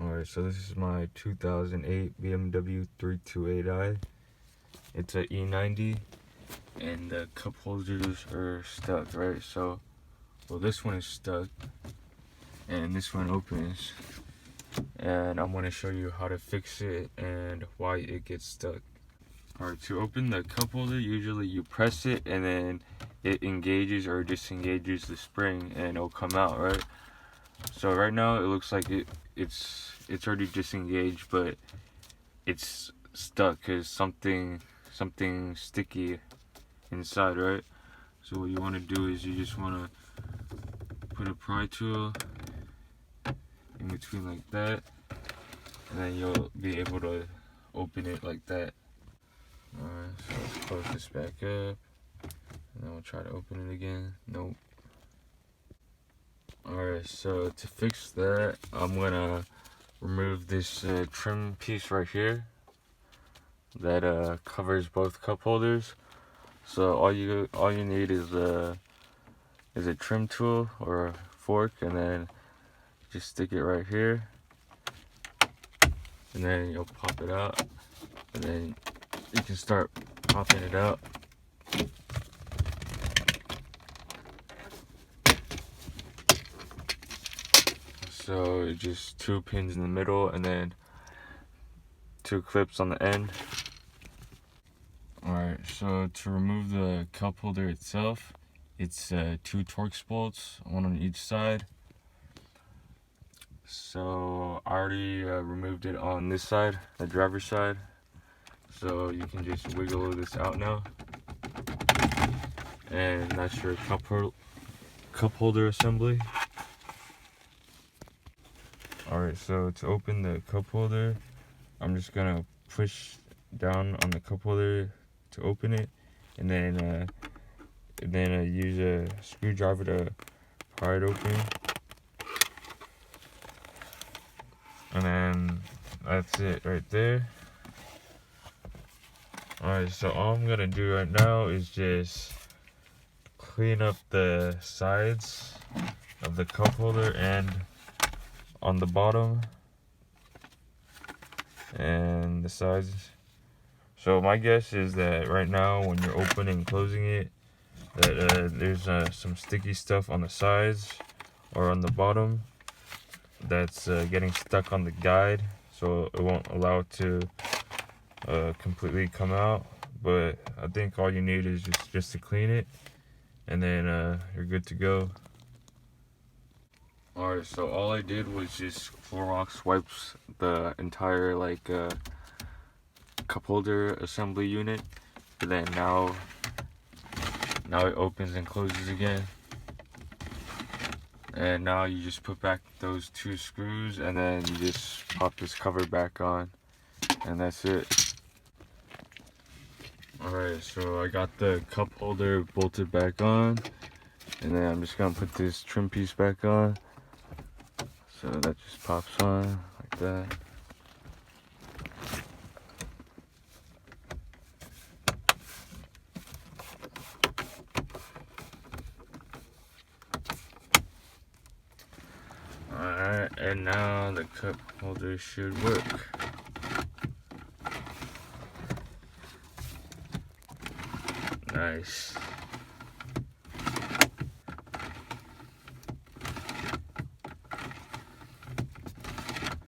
Alright, so this is my 2008 BMW 328i. It's a E90, and the cup holders are stuck, right? So, well, this one is stuck, and this one opens. And I'm going to show you how to fix it and why it gets stuck. Alright, to open the cup holder, usually you press it and then it engages or disengages the spring and it'll come out, right? So right now it looks like it's already disengaged, but it's stuck because something sticky inside, right? So what you want to do is you just want to put a pry tool in between like that, and then you'll be able to open it like that. Alright, so let's close this back up, and then we'll try to open it again. Nope. Alright, so to fix that, I'm gonna remove this trim piece right here that covers both cup holders. So all you need is a trim tool or a fork, and then just stick it right here, and then you'll pop it out, and then you can start popping it out. So it's just 2 pins in the middle and then 2 clips on the end. Alright, so to remove the cup holder itself, it's 2 Torx bolts, one on each side. So I already removed it on this side, the driver's side. So you can just wiggle this out now, and that's your cup holder assembly. Alright, so to open the cup holder, I'm just gonna push down on the cup holder to open it, and then use a screwdriver to pry it open. And then that's it right there. Alright, so all I'm gonna do right now is just clean up the sides of the cup holder and on the bottom and the sides. So my guess is that right now when you're opening and closing it, that there's some sticky stuff on the sides or on the bottom that's getting stuck on the guide, so it won't allow it to completely come out. But I think all you need is just to clean it, and then you're good to go. Alright, so all I did was just Clorox wipes the entire cup holder assembly unit, but then now it opens and closes again. And now you just put back those 2 screws, and then you just pop this cover back on, and that's it. Alright, so I got the cup holder bolted back on, and then I'm just gonna put this trim piece back on. So that just pops on like that. Alright, and now the cup holder should work. Nice.